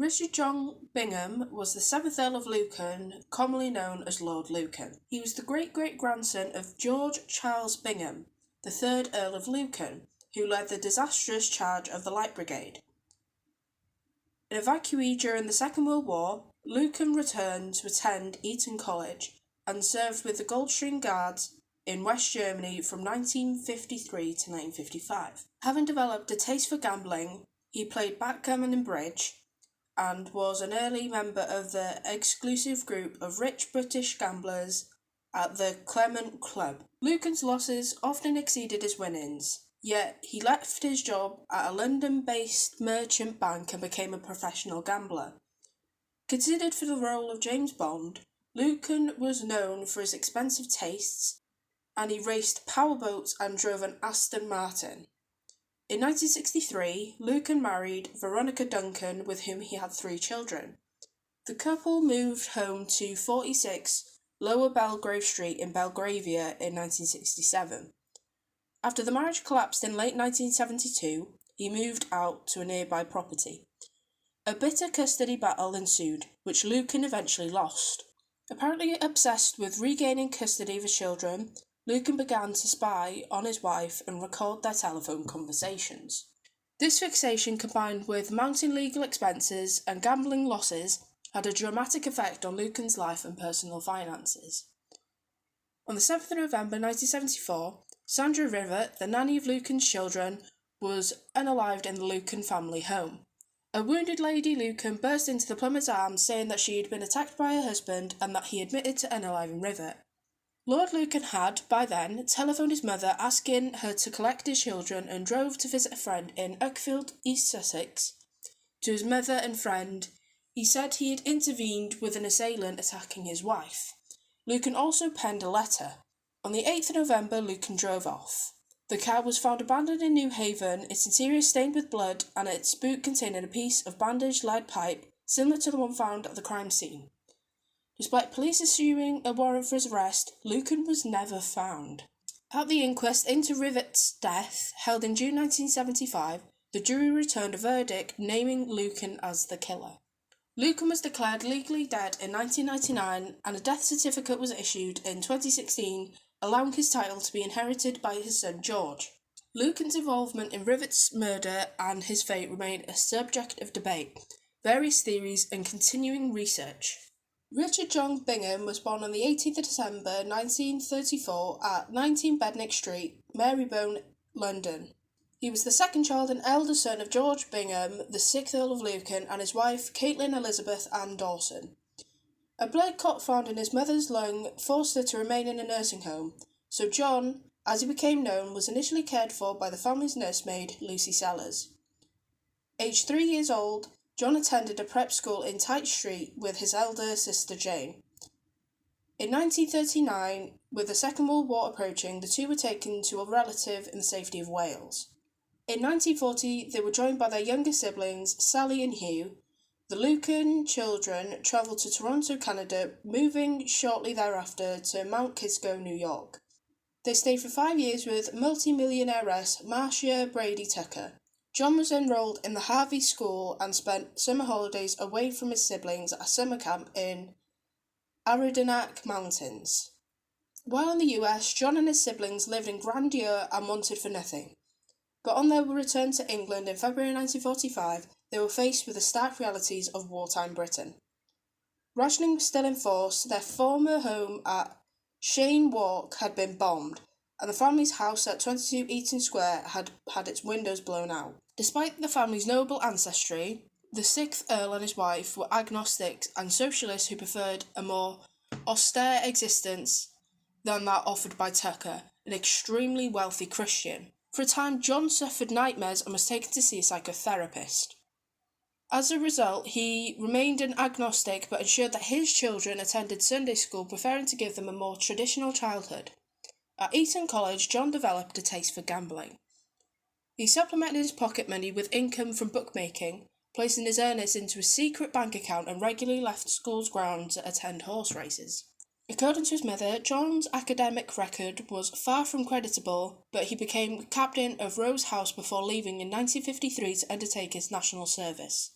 Richard John Bingham was the 7th Earl of Lucan, commonly known as Lord Lucan. He was the great-great-grandson of George Charles Bingham, the 3rd Earl of Lucan, who led the disastrous charge of the Light Brigade. An evacuee during the Second World War, Lucan returned to attend Eton College and served with the Coldstream Guards in West Germany from 1953 to 1955. Having developed a taste for gambling, he played backgammon and bridge, and was an early member of the exclusive group of rich British gamblers at the Clement Club. Lucan's losses often exceeded his winnings, yet he left his job at a London-based merchant bank and became a professional gambler. Considered for the role of James Bond, Lucan was known for his expensive tastes, and he raced powerboats and drove an Aston Martin. In 1963, Lucan married Veronica Duncan, with whom he had 3 children. The couple moved home to 46 Lower Belgrave Street in Belgravia in 1967. After the marriage collapsed in late 1972, he moved out to a nearby property. A bitter custody battle ensued, which Lucan eventually lost. Apparently obsessed with regaining custody of his children, Lucan began to spy on his wife and record their telephone conversations. This fixation, combined with mounting legal expenses and gambling losses, had a dramatic effect on Lucan's life and personal finances. On the 7th of November 1974, Sandra Rivett, the nanny of Lucan's children, was unalived in the Lucan family home. A wounded Lady Lucan burst into the plumber's arms, saying that she had been attacked by her husband and that he admitted to unaliving Rivett. Lord Lucan had, by then, telephoned his mother asking her to collect his children and drove to visit a friend in Uckfield, East Sussex. To his mother and friend, he said he had intervened with an assailant attacking his wife. Lucan also penned a letter. On the 8th of November, Lucan drove off. The car was found abandoned in New Haven, its interior stained with blood, and its boot containing a piece of bandaged lead pipe similar to the one found at the crime scene. Despite police issuing a warrant for his arrest, Lucan was never found. At the inquest into Rivett's death, held in June 1975, the jury returned a verdict naming Lucan as the killer. Lucan was declared legally dead in 1999, and a death certificate was issued in 2016, allowing his title to be inherited by his son George. Lucan's involvement in Rivett's murder and his fate remain a subject of debate, various theories and continuing research. Richard John Bingham was born on the 18th of December 1934 at 19 Bednick Street, Marylebone, London. He was the second child and elder son of George Bingham, the 6th Earl of Lucan, and his wife Caitlin Elizabeth Ann Dawson. A blood clot found in his mother's lung forced her to remain in a nursing home, so John, as he became known, was initially cared for by the family's nursemaid, Lucy Sellers. Aged 3 years old, John attended a prep school in Tite Street with his elder sister Jane. In 1939, with the Second World War approaching, the two were taken to a relative in the safety of Wales. In 1940, they were joined by their younger siblings, Sally and Hugh. The Lucan children travelled to Toronto, Canada, moving shortly thereafter to Mount Kisco, New York. They stayed for 5 years with multi-millionairess Marcia Brady Tucker. John was enrolled in the Harvey School and spent summer holidays away from his siblings at a summer camp in Adirondack Mountains. While in the US, John and his siblings lived in grandeur and wanted for nothing. But on their return to England in February 1945, they were faced with the stark realities of wartime Britain. Rationing was still in force, their former home at Cheyne Walk had been bombed, and the family's house at 22 Eaton Square had had its windows blown out. Despite the family's noble ancestry, the 6th Earl and his wife were agnostics and socialists who preferred a more austere existence than that offered by Tucker, an extremely wealthy Christian. For a time, John suffered nightmares and was taken to see a psychotherapist. As a result, he remained an agnostic but ensured that his children attended Sunday school, preferring to give them a more traditional childhood. At Eton College, John developed a taste for gambling. He supplemented his pocket money with income from bookmaking, placing his earnings into a secret bank account, and regularly left school's grounds to attend horse races. According to his mother, John's academic record was far from creditable, but he became captain of Rose House before leaving in 1953 to undertake his national service.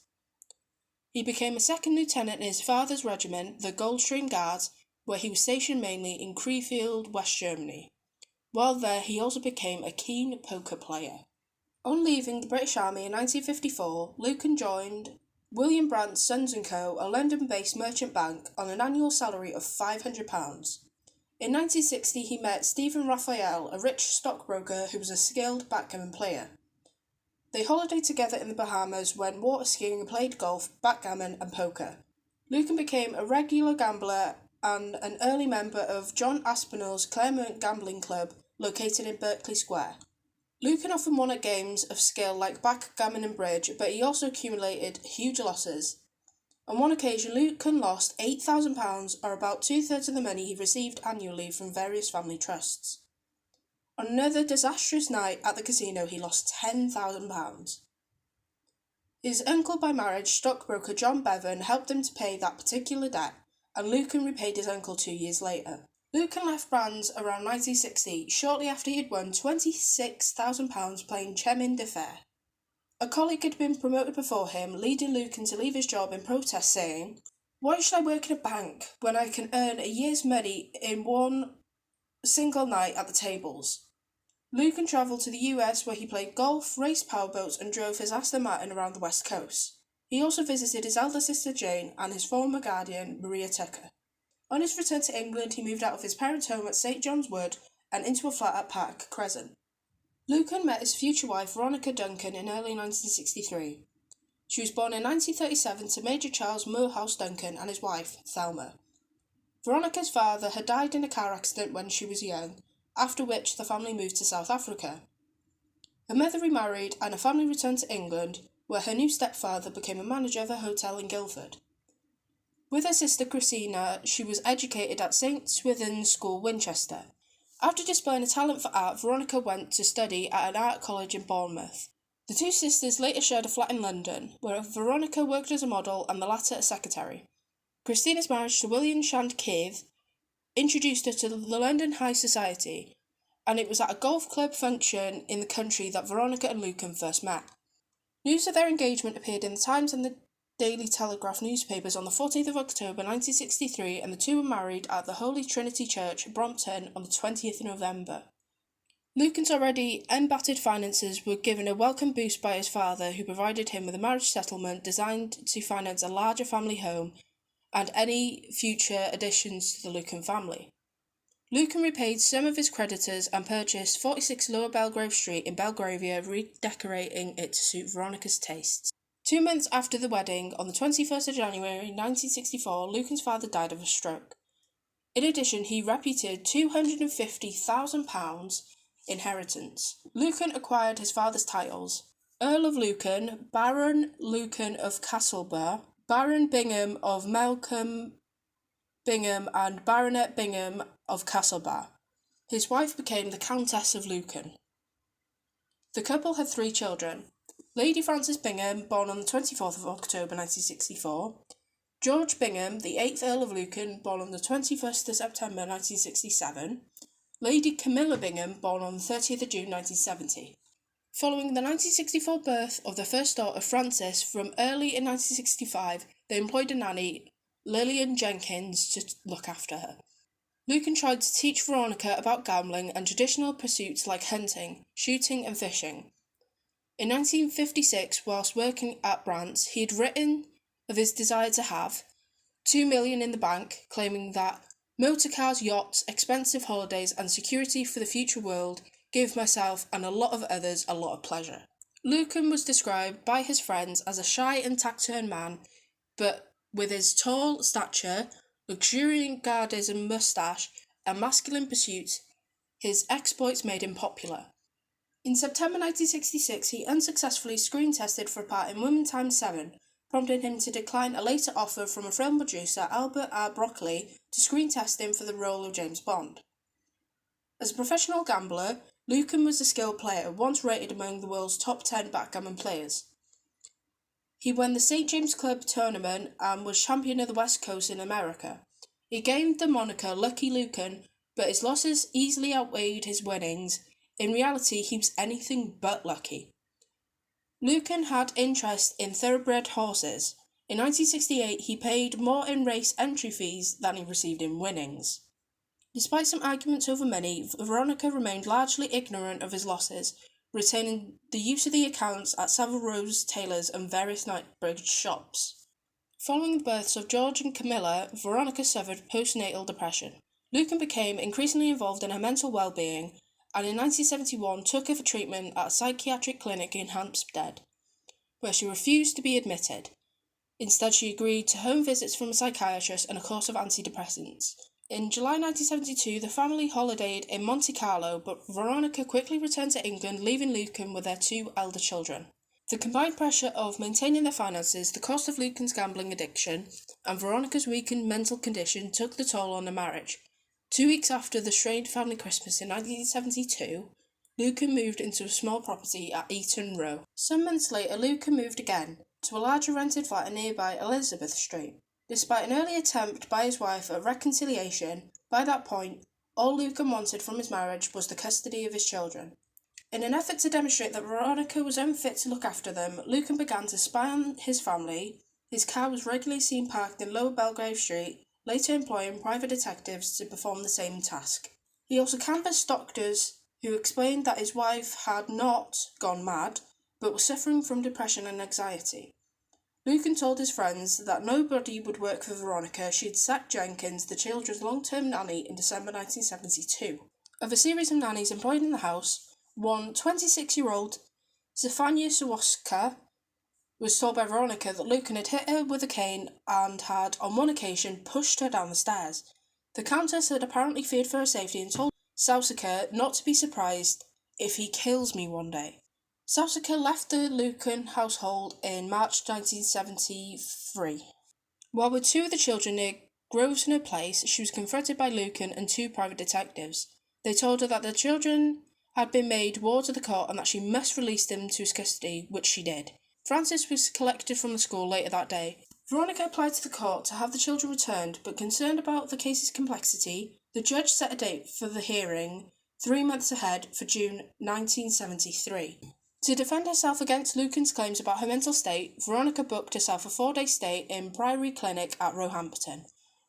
He became a second lieutenant in his father's regiment, the Goldstream Guards, where he was stationed mainly in Krefeld, West Germany. While there, he also became a keen poker player. On leaving the British Army in 1954, Lucan joined William Brandt's Sons & Co., a London-based merchant bank, on an annual salary of £500. In 1960, he met Stephen Raphael, a rich stockbroker who was a skilled backgammon player. They holidayed together in the Bahamas, went water skiing and played golf, backgammon and poker. Lucan became a regular gambler and an early member of John Aspinall's Claremont Gambling Club, located in Berkeley Square. Lucan often won at games of skill like backgammon and bridge, but he also accumulated huge losses. On one occasion, Lucan lost £8,000, or about 2/3 of the money he received annually from various family trusts. On another disastrous night at the casino, he lost £10,000. His uncle by marriage, stockbroker John Bevan, helped him to pay that particular debt, and Lucan repaid his uncle 2 years later. Lucan left Brands around 1960, shortly after he had won £26,000 playing Chemin de Fer. A colleague had been promoted before him, leading Lucan to leave his job in protest, saying, "Why should I work in a bank when I can earn a year's money in one single night at the tables?" Lucan travelled to the US, where he played golf, raced powerboats and drove his Aston Martin around the West Coast. He also visited his elder sister Jane and his former guardian Maria Tucker. On his return to England, he moved out of his parents' home at St John's Wood and into a flat at Park Crescent. Lucan met his future wife Veronica Duncan in early 1963. She was born in 1937 to Major Charles Moorhouse Duncan and his wife, Thelma. Veronica's father had died in a car accident when she was young, after which the family moved to South Africa. Her mother remarried and a family returned to England, where her new stepfather became a manager of a hotel in Guildford. With her sister Christina, she was educated at St Swithin's School, Winchester. After displaying a talent for art, Veronica went to study at an art college in Bournemouth. The two sisters later shared a flat in London, where Veronica worked as a model and the latter a secretary. Christina's marriage to William Shand Keith introduced her to the London high society, and it was at a golf club function in the country that Veronica and Lucan first met. News of their engagement appeared in the Times and the Daily Telegraph newspapers on the 14th of October 1963, and the two were married at the Holy Trinity Church, Brompton, on the 20th of November. Lucan's already embattered finances were given a welcome boost by his father, who provided him with a marriage settlement designed to finance a larger family home and any future additions to the Lucan family. Lucan repaid some of his creditors and purchased 46 Lower Belgrave Street in Belgravia, redecorating it to suit Veronica's tastes. 2 months after the wedding, on the 21st of January 1964, Lucan's father died of a stroke. In addition, he reputed £250,000 inheritance. Lucan acquired his father's titles: Earl of Lucan, Baron Lucan of Castlebar, Baron Bingham of Melcombe Bingham, and Baronet Bingham of Castlebar. His wife became the Countess of Lucan. The couple had 3 children: Lady Frances Bingham, born on the 24th of October 1964, George Bingham, the 8th Earl of Lucan, born on the 21st of September 1967, Lady Camilla Bingham, born on the 30th of June 1970. Following the 1964 birth of the first daughter, Frances, from early in 1965, they employed a nanny, Lillian Jenkins, to look after her. Lucan tried to teach Veronica about gambling and traditional pursuits like hunting, shooting and fishing. In 1956, whilst working at Brandt's, he had written of his desire to have $2 million in the bank, claiming that motor cars, yachts, expensive holidays and security for the future world give myself and a lot of others a lot of pleasure. Lucan was described by his friends as a shy and taciturn man, but with his tall stature, luxuriant Gardism moustache and masculine pursuits, his exploits made him popular. In September 1966, he unsuccessfully screen-tested for a part in Women Times 7, prompting him to decline a later offer from a film producer, Albert R. Broccoli, to screen-test him for the role of James Bond. As a professional gambler, Lucan was a skilled player, once rated among the world's top 10 backgammon players. He won the St. James Club tournament and was champion of the West Coast in America. He gained the moniker Lucky Lucan, but his losses easily outweighed his winnings. In reality, he was anything but lucky. Lucan had interest in thoroughbred horses. In 1968, he paid more in race entry fees than he received in winnings. Despite some arguments over money, Veronica remained largely ignorant of his losses, retaining the use of the accounts at Savile Row's tailors and various Knightsbridge shops. Following the births of George and Camilla, Veronica suffered postnatal depression. Lucan became increasingly involved in her mental well-being, and in 1971 took her for treatment at a psychiatric clinic in Hampstead, where she refused to be admitted. Instead, she agreed to home visits from a psychiatrist and a course of antidepressants. In July 1972, the family holidayed in Monte Carlo, but Veronica quickly returned to England, leaving Lucan with their 2 elder children. The combined pressure of maintaining their finances, the cost of Lucan's gambling addiction, and Veronica's weakened mental condition took the toll on the marriage. 2 weeks after the strained family Christmas in 1972, Lucan moved into a small property at Eaton Row. Some months later, Lucan moved again, to a larger rented flat in nearby Elizabeth Street. Despite an early attempt by his wife at reconciliation, by that point, all Lucan wanted from his marriage was the custody of his children. In an effort to demonstrate that Veronica was unfit to look after them, Lucan began to spy on his family. His car was regularly seen parked in Lower Belgrave Street, later employing private detectives to perform the same task. He also canvassed doctors who explained that his wife had not gone mad, but was suffering from depression and anxiety. Lucan told his friends that nobody would work for Veronica. She had sacked Jenkins, the children's long-term nanny, in December 1972. Of a series of nannies employed in the house, one 26-year-old Stefania Sawaska was told by Veronica that Lucan had hit her with a cane and had, on one occasion, pushed her down the stairs. The Countess had apparently feared for her safety and told Sawaska not to be surprised if he kills me one day. Sawaska left the Lucan household in March 1973. While with 2 of the children near Grosvenor Place, she was confronted by Lucan and 2 private detectives. They told her that the children had been made wards of the court and that she must release them to his custody, which she did. Francis was collected from the school later that day. Veronica applied to the court to have the children returned, but concerned about the case's complexity, the judge set a date for the hearing 3 months ahead for June 1973. To defend herself against Lucan's claims about her mental state, Veronica booked herself a 4-day stay in Priory Clinic at Roehampton.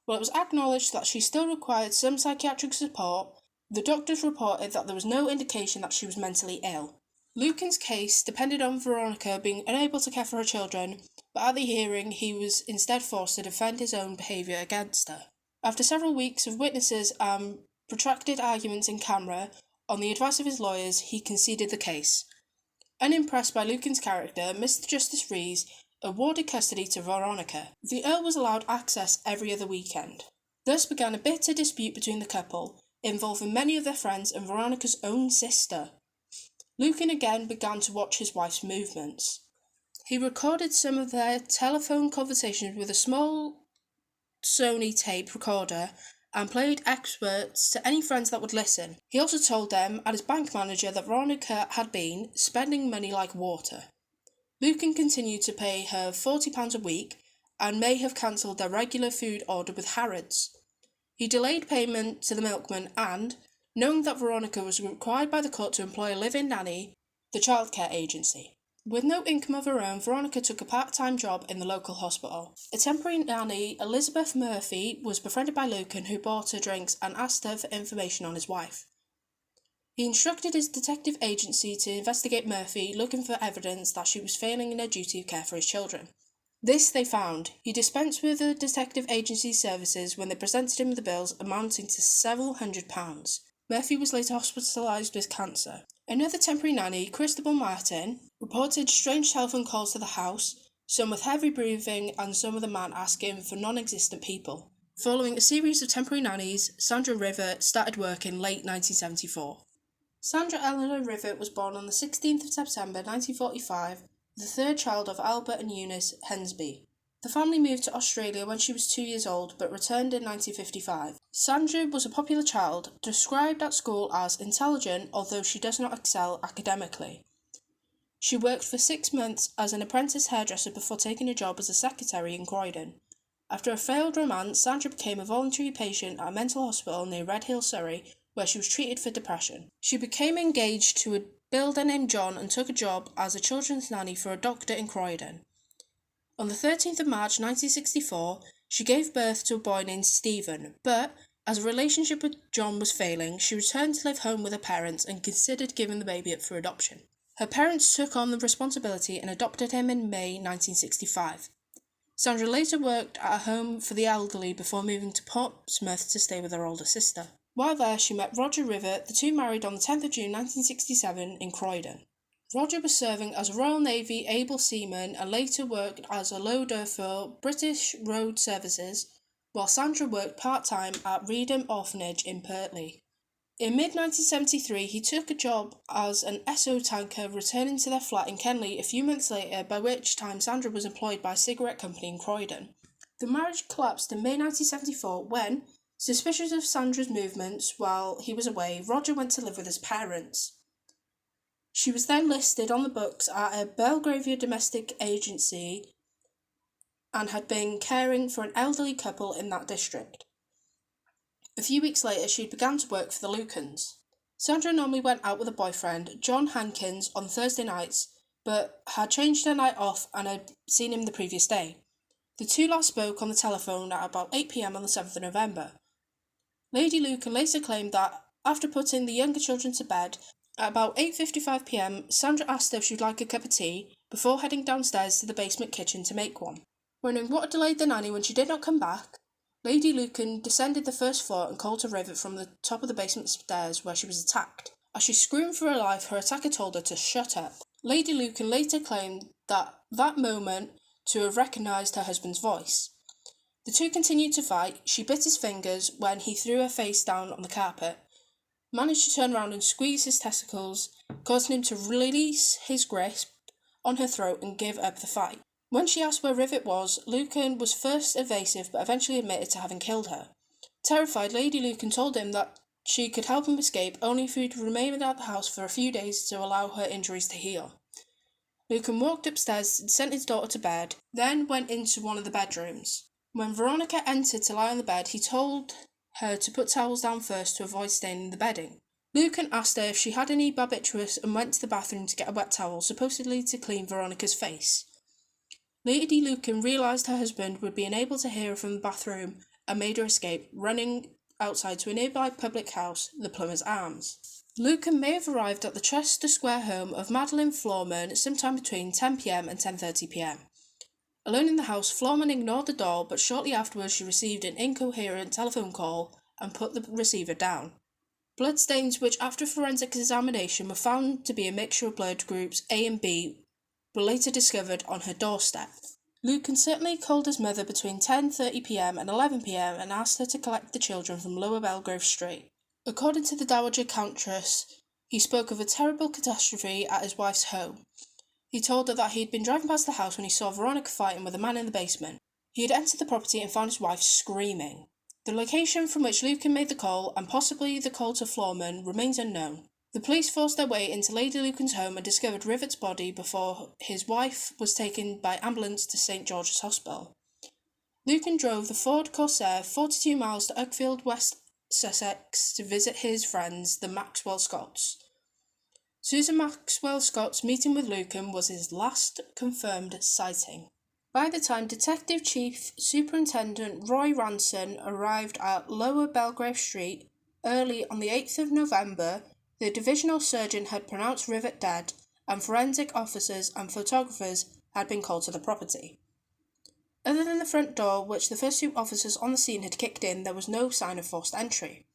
While it was acknowledged that she still required some psychiatric support, the doctors reported that there was no indication that she was mentally ill. Lucan's case depended on Veronica being unable to care for her children, but at the hearing he was instead forced to defend his own behaviour against her. After several weeks of witnesses and protracted arguments in camera, on the advice of his lawyers, he conceded the case. Unimpressed by Lucan's character, Mr. Justice Rees awarded custody to Veronica. The Earl was allowed access every other weekend. Thus began a bitter dispute between the couple, involving many of their friends and Veronica's own sister. Lucan again began to watch his wife's movements. He recorded some of their telephone conversations with a small Sony tape recorder and played excerpts to any friends that would listen. He also told them and his bank manager that Veronica had been spending money like water. Lucan continued to pay her £40 a week and may have cancelled their regular food order with Harrods. He delayed payment to the milkman and, knowing that Veronica was required by the court to employ a live-in nanny, the childcare agency. With no income of her own, Veronica took a part-time job in the local hospital. A temporary nanny, Elizabeth Murphy, was befriended by Lucan, who bought her drinks and asked her for information on his wife. He instructed his detective agency to investigate Murphy, looking for evidence that she was failing in her duty of care for his children. This they found. He dispensed with the detective agency's services when they presented him with the bills amounting to several £100s. Murphy was later hospitalised with cancer. Another temporary nanny, Christabel Martin, reported strange telephone calls to the house, some with heavy breathing and some with a man asking for non-existent people. Following a series of temporary nannies, Sandra Rivet started work in late 1974. Sandra Eleanor Rivet was born on the 16th of September 1945, the third child of Albert and Eunice Hensby. The family moved to Australia when she was 2 years old, but returned in 1955. Sandra was a popular child, described at school as intelligent, although she does not excel academically. She worked for 6 months as an apprentice hairdresser before taking a job as a secretary in Croydon. After a failed romance, Sandra became a voluntary patient at a mental hospital near Red Hill, Surrey, where she was treated for depression. She became engaged to a builder named John and took a job as a children's nanny for a doctor in Croydon. On the 13th of March 1964, she gave birth to a boy named Stephen, but as a relationship with John was failing, she returned to live home with her parents and considered giving the baby up for adoption. Her parents took on the responsibility and adopted him in May 1965. Sandra later worked at a home for the elderly before moving to Portsmouth to stay with her older sister. While there, she met Roger Rivett. The two married on the 10th of June 1967 in Croydon. Roger was serving as a Royal Navy able seaman and later worked as a loader for British Road Services, while Sandra worked part-time at Reedham Orphanage in Purley. In mid-1973, he took a job as an Esso tanker, returning to their flat in Kenley a few months later, by which time Sandra was employed by a cigarette company in Croydon. The marriage collapsed in May 1974 when, suspicious of Sandra's movements while he was away, Roger went to live with his parents. She was then listed on the books at a Belgravia domestic agency and had been caring for an elderly couple in that district. A few weeks later, she began to work for the Lucans. Sandra normally went out with a boyfriend, John Hankins, on Thursday nights, but had changed her night off and had seen him the previous day. The two last spoke on the telephone at about 8 p.m. on the 7th of November. Lady Lucan later claimed that, after putting the younger children to bed, at about 8:55 p.m, Sandra asked her if she would like a cup of tea, before heading downstairs to the basement kitchen to make one. Wondering what had delayed the nanny when she did not come back, Lady Lucan descended the first floor and called to Rivett from the top of the basement stairs, where she was attacked. As she screamed for her life, her attacker told her to shut up. Lady Lucan later claimed that moment to have recognised her husband's voice. The two continued to fight. She bit his fingers when he threw her face down on the carpet, managed to turn around and squeeze his testicles, causing him to release his grasp on her throat and give up the fight. When she asked where Rivett was, Lucan was first evasive but eventually admitted to having killed her. Terrified, Lady Lucan told him that she could help him escape only if he would remain without the house for a few days to allow her injuries to heal. Lucan walked upstairs and sent his daughter to bed, then went into one of the bedrooms. When Veronica entered to lie on the bed, he told her to put towels down first to avoid staining the bedding. Lucan asked her if she had any barbiturates and went to the bathroom to get a wet towel, supposedly to clean Veronica's face. Lady Lucan realised her husband would be unable to hear her from the bathroom and made her escape, running outside to a nearby public house, the Plumber's Arms. Lucan may have arrived at the Chester Square home of Madeline Florman sometime between 10 p.m. and 10:30 p.m. Alone in the house, Florman ignored the doll, but shortly afterwards she received an incoherent telephone call and put the receiver down. Bloodstains, which after forensic examination were found to be a mixture of blood groups A and B, were later discovered on her doorstep. Lucan certainly called his mother between 10:30 p.m. and 11 p.m. and asked her to collect the children from Lower Belgrave Street. According to the Dowager Countess, he spoke of a terrible catastrophe at his wife's home. He told her that he had been driving past the house when he saw Veronica fighting with a man in the basement. He had entered the property and found his wife screaming. The location from which Lucan made the call, and possibly the call to Florman, remains unknown. The police forced their way into Lady Lucan's home and discovered Rivett's body before his wife was taken by ambulance to St George's Hospital. Lucan drove the Ford Corsair 42 miles to Uckfield, West Sussex, to visit his friends, the Maxwell Scotts. Susan Maxwell Scott's meeting with Lucan was his last confirmed sighting. By the time Detective Chief Superintendent Roy Ranson arrived at Lower Belgrave Street early on the 8th of November, the divisional surgeon had pronounced Rivett dead, and forensic officers and photographers had been called to the property. Other than the front door, which the first two officers on the scene had kicked in, there was no sign of forced entry.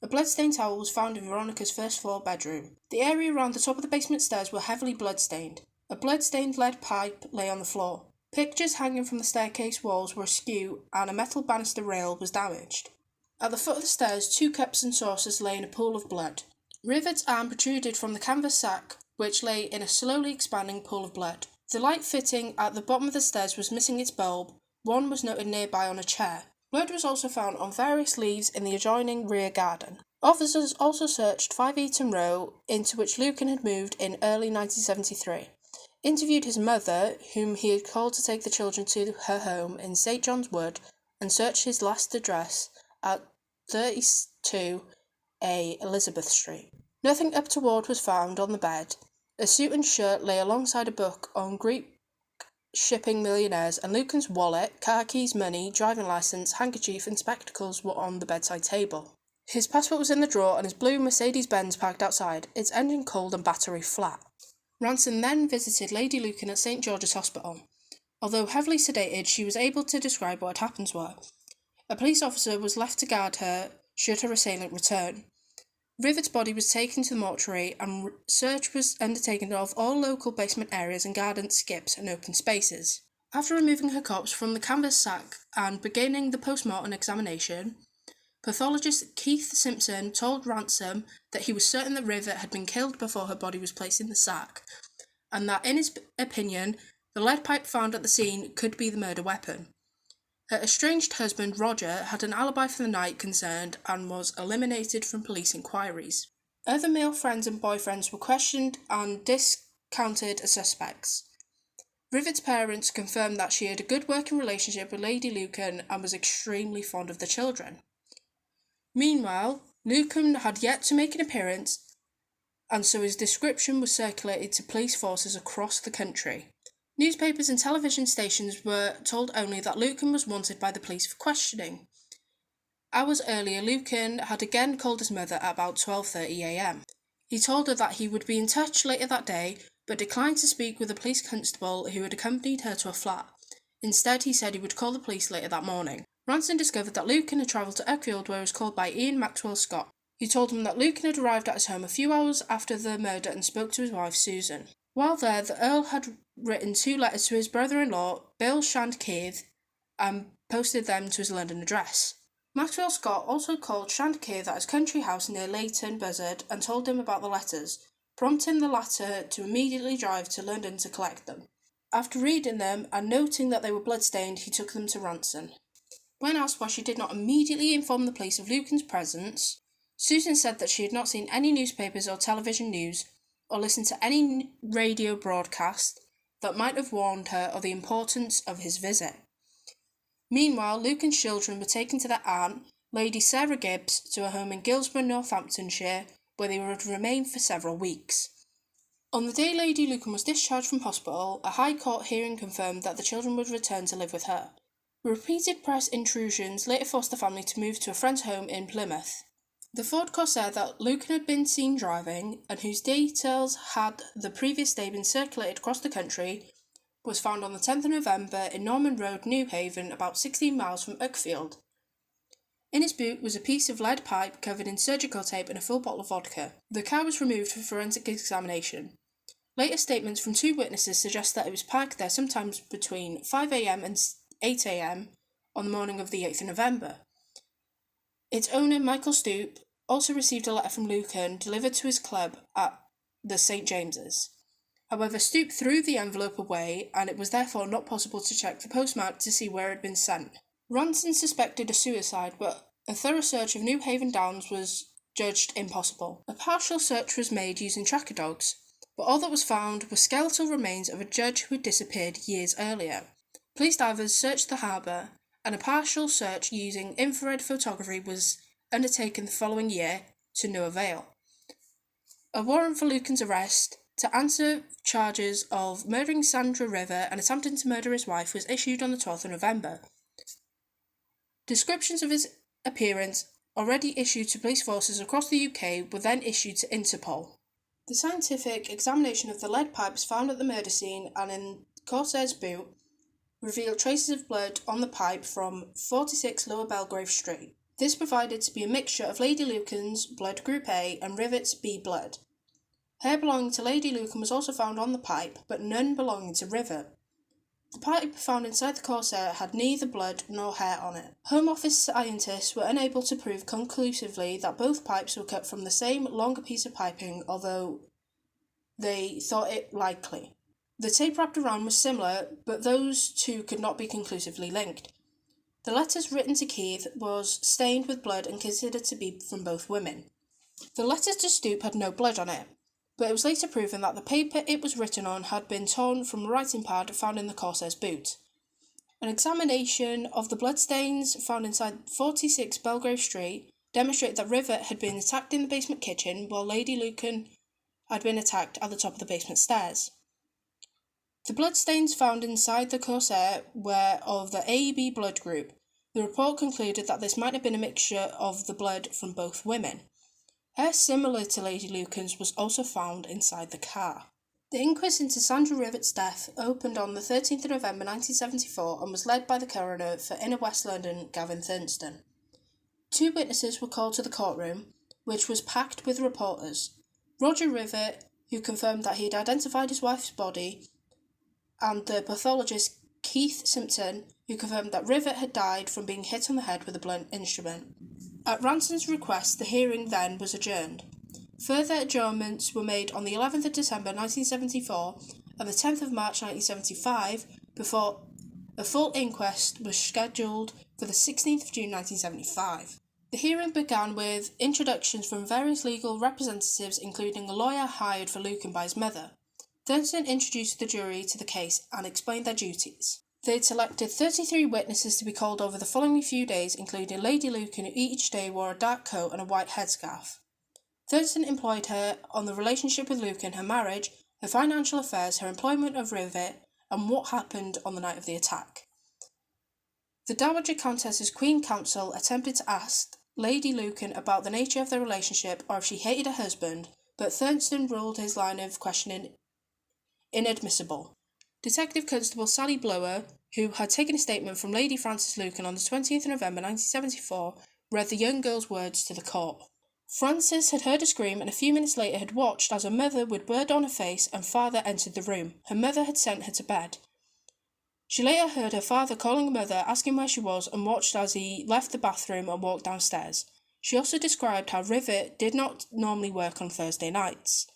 A bloodstained towel was found in Veronica's first-floor bedroom. The area around the top of the basement stairs were heavily bloodstained. A blood-stained lead pipe lay on the floor. Pictures hanging from the staircase walls were askew, and a metal banister rail was damaged. At the foot of the stairs, 2 cups and saucers lay in a pool of blood. Rivett's arm protruded from the canvas sack, which lay in a slowly expanding pool of blood. The light fitting at the bottom of the stairs was missing its bulb. One was noted nearby on a chair. Blood was also found on various leaves in the adjoining rear garden. Officers also searched 5 Eaton Row, into which Lucan had moved in early 1973. Interviewed his mother, whom he had called to take the children to her home in St John's Wood, and searched his last address at 32A Elizabeth Street. Nothing untoward was found on the bed. A suit and shirt lay alongside a book on Greek shipping millionaires, and Lucan's wallet, car keys, money, driving licence, handkerchief and spectacles were on the bedside table. His passport was in the drawer and his blue Mercedes-Benz parked outside, its engine cold and battery flat. Ranson then visited Lady Lucan at St. George's Hospital. Although heavily sedated, she was able to describe what had happened to her. A police officer was left to guard her should her assailant return. Rivet's body was taken to the mortuary and search was undertaken of all local basement areas and garden skips and open spaces. After removing her corpse from the canvas sack and beginning the post-mortem examination, pathologist Keith Simpson told Ransom that he was certain that Rivet had been killed before her body was placed in the sack, and that in his opinion, the lead pipe found at the scene could be the murder weapon. Her estranged husband, Roger, had an alibi for the night concerned and was eliminated from police inquiries. Other male friends and boyfriends were questioned and discounted as suspects. Rivet's parents confirmed that she had a good working relationship with Lady Lucan and was extremely fond of the children. Meanwhile, Lucan had yet to make an appearance, and so his description was circulated to police forces across the country. Newspapers and television stations were told only that Lucan was wanted by the police for questioning. Hours earlier, Lucan had again called his mother at about 12:30 a.m. He told her that he would be in touch later that day, but declined to speak with a police constable who had accompanied her to a flat. Instead, he said he would call the police later that morning. Ranson discovered that Lucan had travelled to Uckfield, where he was called by Ian Maxwell Scott. He told him that Lucan had arrived at his home a few hours after the murder and spoke to his wife, Susan. While there, the Earl had written 2 letters to his brother-in-law, Bill Shandkeith, and posted them to his London address. Maxwell Scott also called Shandkeith at his country house near Leighton Buzzard and told him about the letters, prompting the latter to immediately drive to London to collect them. After reading them and noting that they were blood-stained, he took them to Ranson. When asked why she did not immediately inform the police of Lucan's presence, Susan said that she had not seen any newspapers or television news, or listened to any radio broadcast that might have warned her of the importance of his visit. Meanwhile, Lucan's children were taken to their aunt, Lady Sarah Gibbs, to a home in Guilsborough, Northamptonshire, where they would remain for several weeks. On the day Lady Lucan was discharged from hospital, a High Court hearing confirmed that the children would return to live with her. Repeated press intrusions later forced the family to move to a friend's home in Plymouth. The Ford Corsair that Lucan had been seen driving, and whose details had the previous day been circulated across the country, was found on the 10th of November in Norman Road, New Haven, about 16 miles from Uckfield. In his boot was a piece of lead pipe covered in surgical tape and a full bottle of vodka. The car was removed for forensic examination. Later statements from 2 witnesses suggest that it was parked there sometimes between 5 a.m. and 8 a.m. on the morning of the 8th of November. Its owner, Michael Stoop, also received a letter from Lucan delivered to his club at the St. James's. However, Stoop threw the envelope away, and it was therefore not possible to check the postmark to see where it had been sent. Ranson suspected a suicide, but a thorough search of New Haven Downs was judged impossible. A partial search was made using tracker dogs, but all that was found were skeletal remains of a judge who had disappeared years earlier. Police divers searched the harbour, and a partial search using infrared photography was undertaken the following year to no avail. A warrant for Lucan's arrest to answer charges of murdering Sandra River and attempting to murder his wife was issued on the 12th of November. Descriptions of his appearance, already issued to police forces across the UK, were then issued to Interpol. The scientific examination of the lead pipes found at the murder scene and in Corsair's boot revealed traces of blood on the pipe from 46 Lower Belgrave Street. This provided to be a mixture of Lady Lucan's blood group A and Rivet's B blood. Hair belonging to Lady Lucan was also found on the pipe, but none belonging to Rivet. The pipe found inside the Corsair had neither blood nor hair on it. Home Office scientists were unable to prove conclusively that both pipes were cut from the same longer piece of piping, although they thought it likely. The tape wrapped around was similar, but those two could not be conclusively linked. The letters written to Keith was stained with blood and considered to be from both women. The letter to Stoop had no blood on it, but it was later proven that the paper it was written on had been torn from a writing pad found in the Corsair's boot. An examination of the bloodstains found inside 46 Belgrave Street demonstrated that Rivet had been attacked in the basement kitchen while Lady Lucan had been attacked at the top of the basement stairs. The bloodstains found inside the corset were of the AB blood group. The report concluded that this might have been a mixture of the blood from both women. Hair similar to Lady Lucan's was also found inside the car. The inquest into Sandra Rivett's death opened on the 13th of November 1974 and was led by the coroner for Inner West London, Gavin Thurston. 2 witnesses were called to the courtroom, which was packed with reporters. Roger Rivett, who confirmed that he had identified his wife's body, and the pathologist Keith Simpson, who confirmed that Rivett had died from being hit on the head with a blunt instrument. At Ranson's request, the hearing then was adjourned. Further adjournments were made on the 11th of December 1974 and the 10th of March 1975 before a full inquest was scheduled for the 16th of June 1975. The hearing began with introductions from various legal representatives, including a lawyer hired for Lucan by his mother. Thurston introduced the jury to the case and explained their duties. They had selected 33 witnesses to be called over the following few days, including Lady Lucan, who each day wore a dark coat and a white headscarf. Thurston employed her on the relationship with Lucan, her marriage, her financial affairs, her employment of Rivett, and what happened on the night of the attack. The Dowager Countess's Queen Counsel attempted to ask Lady Lucan about the nature of their relationship or if she hated her husband, but Thurston ruled his line of questioning inadmissible. Detective Constable Sally Blower, who had taken a statement from Lady Frances Lucan on the 20th of November 1974, read the young girl's words to the court. Frances had heard a scream and a few minutes later had watched as her mother, with blood on her face, and father entered the room. Her mother had sent her to bed. She later heard her father calling her mother, asking where she was, and watched as he left the bathroom and walked downstairs. She also described how Rivett did not normally work on Thursday nights.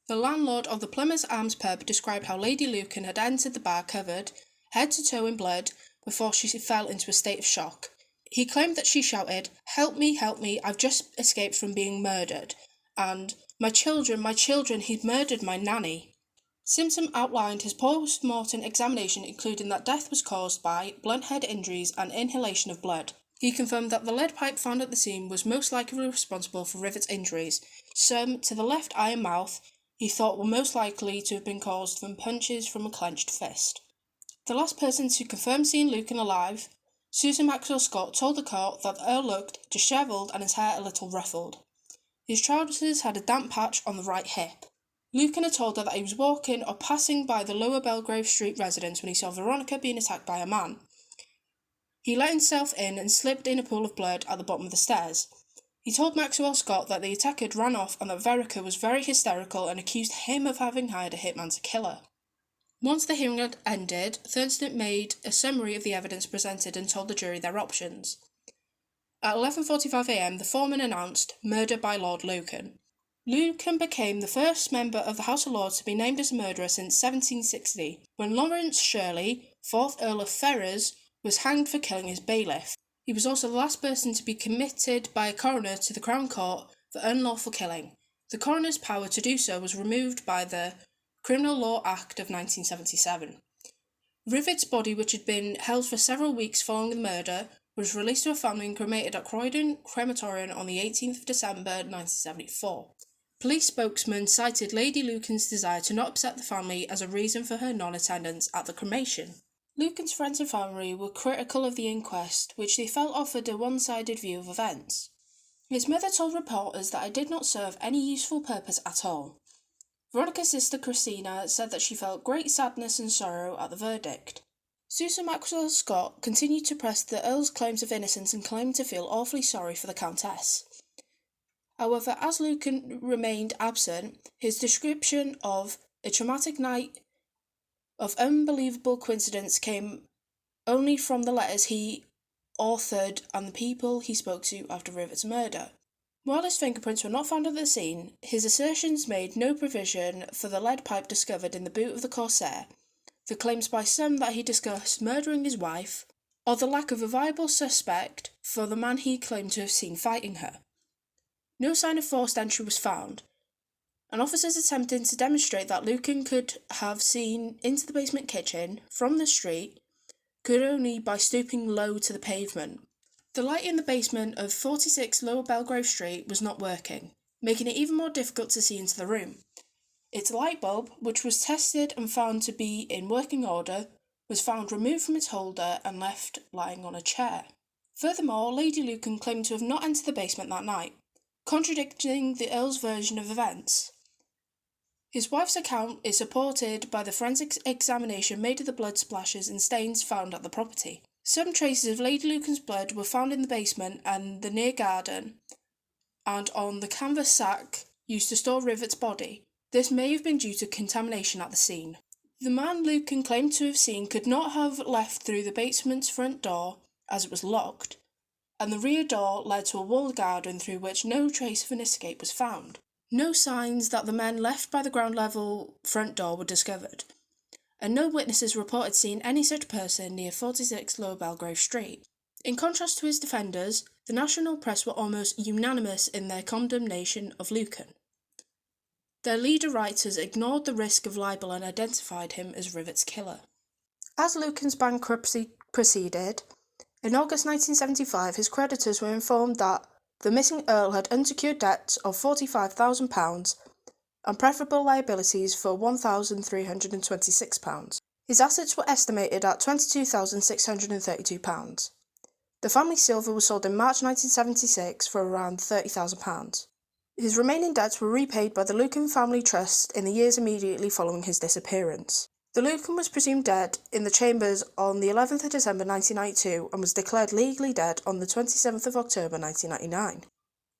The landlord of the Plymouth Arms pub described how Lady Lucan had entered the bar covered, head to toe in blood, before she fell into a state of shock. He claimed that she shouted, help me, I've just escaped from being murdered," and my children, he'd murdered my nanny." Simpson outlined his post-mortem examination, including that death was caused by blunt head injuries and inhalation of blood. He confirmed that the lead pipe found at the scene was most likely responsible for Rivett's injuries. Some to the left eye and mouth he thought were most likely to have been caused from punches from a clenched fist. The last person to confirm seeing Lucan alive, Susan Maxwell Scott, told the court that the Earl looked dishevelled and his hair a little ruffled. His trousers had a damp patch on the right hip. Lucan had told her that he was walking or passing by the Lower Belgrave Street residence when he saw Veronica being attacked by a man. He let himself in and slipped in a pool of blood at the bottom of the stairs. He told Maxwell Scott that the attacker had run off and that Veronica was very hysterical and accused him of having hired a hitman to kill her. Once the hearing had ended, Thurston made a summary of the evidence presented and told the jury their options. At 11:45 a.m, the foreman announced, "Murder by Lord Lucan." Lucan became the first member of the House of Lords to be named as a murderer since 1760, when Lawrence Shirley, 4th Earl of Ferrers, was hanged for killing his bailiff. He was also the last person to be committed by a coroner to the Crown Court for unlawful killing. The coroner's power to do so was removed by the Criminal Law Act of 1977. Rivett's body, which had been held for several weeks following the murder, was released to her family and cremated at Croydon Crematorium on the 18th of December 1974. Police spokesman cited Lady Lucan's desire to not upset the family as a reason for her non-attendance at the cremation. Lucan's friends and family were critical of the inquest, which they felt offered a one-sided view of events. His mother told reporters that it did not serve any useful purpose at all. Veronica's sister Christina said that she felt great sadness and sorrow at the verdict. Susan Maxwell Scott continued to press the Earl's claims of innocence and claimed to feel awfully sorry for the Countess. However, as Lucan remained absent, his description of a traumatic night of unbelievable coincidence came only from the letters he authored and the people he spoke to after Rivett's murder. While his fingerprints were not found at the scene, his assertions made no provision for the lead pipe discovered in the boot of the Corsair, the claims by some that he discussed murdering his wife, or the lack of a viable suspect for the man he claimed to have seen fighting her. No sign of forced entry was found, and officers attempting to demonstrate that Lucan could have seen into the basement kitchen from the street could only by stooping low to the pavement. The light in the basement of 46 Lower Belgrave Street was not working, making it even more difficult to see into the room. Its light bulb, which was tested and found to be in working order, was found removed from its holder and left lying on a chair. Furthermore, Lady Lucan claimed to have not entered the basement that night, contradicting the Earl's version of events. His wife's account is supported by the forensic examination made of the blood splashes and stains found at the property. Some traces of Lady Lucan's blood were found in the basement and the near garden, and on the canvas sack used to store Rivet's body. This may have been due to contamination at the scene. The man Lucan claimed to have seen could not have left through the basement's front door, as it was locked, and the rear door led to a walled garden through which no trace of an escape was found. No signs that the men left by the ground level front door were discovered, and no witnesses reported seeing any such person near 46 Lower Belgrave Street. In contrast to his defenders, the national press were almost unanimous in their condemnation of Lucan. Their leader writers ignored the risk of libel and identified him as Rivet's killer. As Lucan's bankruptcy proceeded, in August 1975 his creditors were informed that the missing Earl had unsecured debts of £45,000 and preferable liabilities for £1,326. His assets were estimated at £22,632. The family silver was sold in March 1976 for around £30,000. His remaining debts were repaid by the Lucan Family Trust in the years immediately following his disappearance. The Lucan was presumed dead in the chambers on the 11th of December 1992 and was declared legally dead on the 27th of October 1999.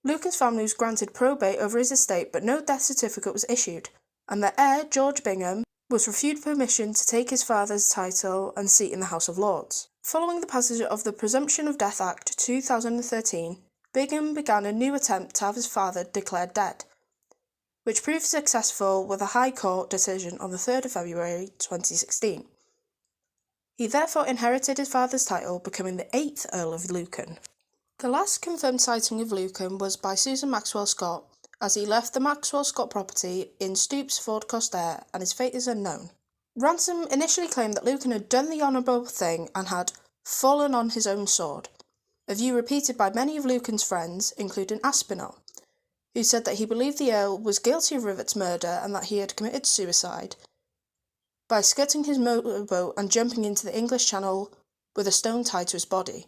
Lucan's family was granted probate over his estate, but no death certificate was issued, and their heir, George Bingham, was refused permission to take his father's title and seat in the House of Lords. Following the passage of the Presumption of Death Act 2013, Bingham began a new attempt to have his father declared dead, which proved successful with a High Court decision on the 3rd of February 2016. He therefore inherited his father's title, becoming the 8th Earl of Lucan. The last confirmed sighting of Lucan was by Susan Maxwell Scott, as he left the Maxwell Scott property in Stoops, Ford Costair, and his fate is unknown. Ransom initially claimed that Lucan had done the honourable thing and had fallen on his own sword, a view repeated by many of Lucan's friends, including Aspinall, who said that he believed the Earl was guilty of Rivet's murder and that he had committed suicide by skirting his motorboat and jumping into the English Channel with a stone tied to his body.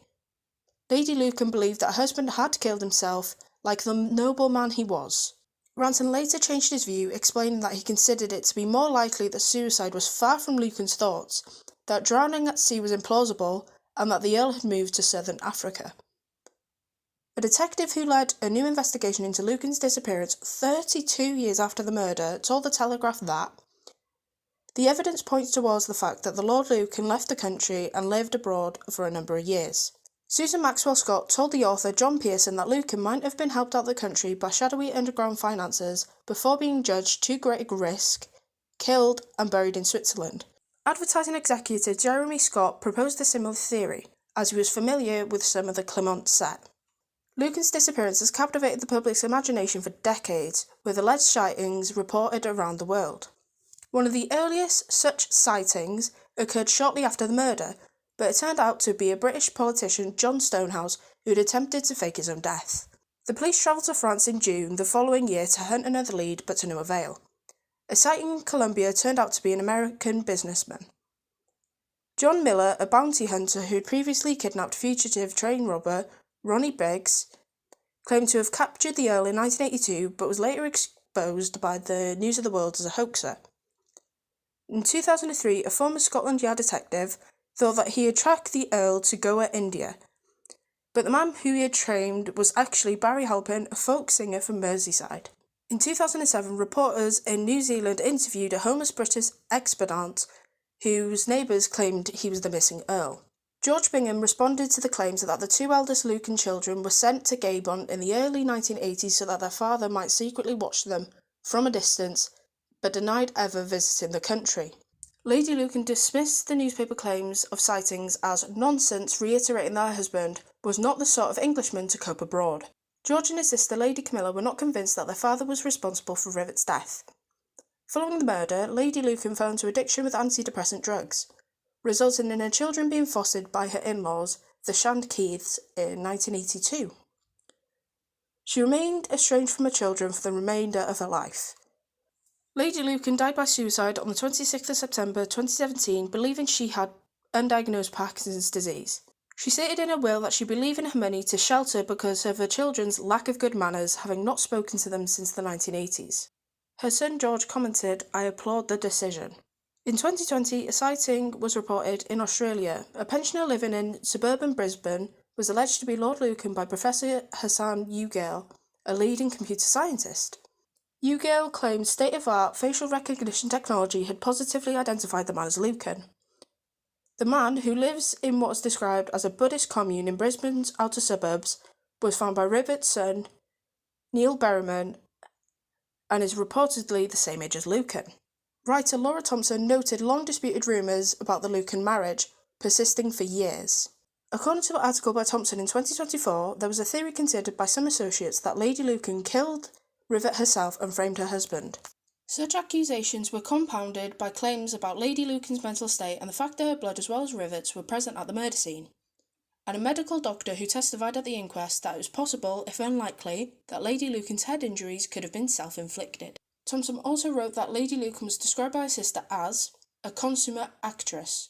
Lady Lucan believed that her husband had killed himself, like the nobleman he was. Ransom later changed his view, explaining that he considered it to be more likely that suicide was far from Lucan's thoughts, that drowning at sea was implausible, and that the Earl had moved to southern Africa. A detective who led a new investigation into Lucan's disappearance 32 years after the murder told the Telegraph that the evidence points towards the fact that the Lord Lucan left the country and lived abroad for a number of years. Susan Maxwell Scott told the author John Pearson that Lucan might have been helped out of the country by shadowy underground financiers before being judged too great a risk, killed and buried in Switzerland. Advertising executive Jeremy Scott proposed a similar theory, as he was familiar with some of the Clermont set. Lucan's disappearance has captivated the public's imagination for decades, with alleged sightings reported around the world. One of the earliest such sightings occurred shortly after the murder, but it turned out to be a British politician, John Stonehouse, who had attempted to fake his own death. The police travelled to France in June the following year to hunt another lead, but to no avail. A sighting in Colombia turned out to be an American businessman. John Miller, a bounty hunter who had previously kidnapped fugitive train robber Ronnie Briggs, claimed to have captured the Earl in 1982, but was later exposed by the News of the World as a hoaxer. In 2003, a former Scotland Yard detective thought that he had tracked the Earl to Goa, India, but the man who he had trained was actually Barry Halpin, a folk singer from Merseyside. In 2007, reporters in New Zealand interviewed a homeless British expedant whose neighbours claimed he was the missing Earl. George Bingham responded to the claims that the two eldest Lucan children were sent to Gabon in the early 1980s so that their father might secretly watch them from a distance, but denied ever visiting the country. Lady Lucan dismissed the newspaper claims of sightings as nonsense, reiterating that her husband was not the sort of Englishman to cope abroad. George and his sister Lady Camilla were not convinced that their father was responsible for Rivet's death. Following the murder, Lady Lucan fell into addiction with antidepressant drugs, resulting in her children being fostered by her in-laws, the Shand Keiths, in 1982. She remained estranged from her children for the remainder of her life. Lady Lucan died by suicide on the 26th of September 2017, believing she had undiagnosed Parkinson's disease. She stated in her will that she'd be leaving her money to shelter because of her children's lack of good manners, having not spoken to them since the 1980s. Her son George commented, "I applaud the decision." In 2020, a sighting was reported in Australia. A pensioner living in suburban Brisbane was alleged to be Lord Lucan by Professor Hassan Ugale, a leading computer scientist. Ugale claimed state-of-the-art facial recognition technology had positively identified the man as Lucan. The man, who lives in what's described as a Buddhist commune in Brisbane's outer suburbs, was found by Rivet's son, Neil Berriman, and is reportedly the same age as Lucan. Writer Laura Thompson noted long-disputed rumours about the Lucan marriage, persisting for years. According to an article by Thompson in 2024, there was a theory considered by some associates that Lady Lucan killed Rivet herself and framed her husband. Such accusations were compounded by claims about Lady Lucan's mental state and the fact that her blood as well as Rivet's were present at the murder scene, and a medical doctor who testified at the inquest that it was possible, if unlikely, that Lady Lucan's head injuries could have been self-inflicted. Thompson also wrote that Lady Lucan was described by her sister as a consummate actress.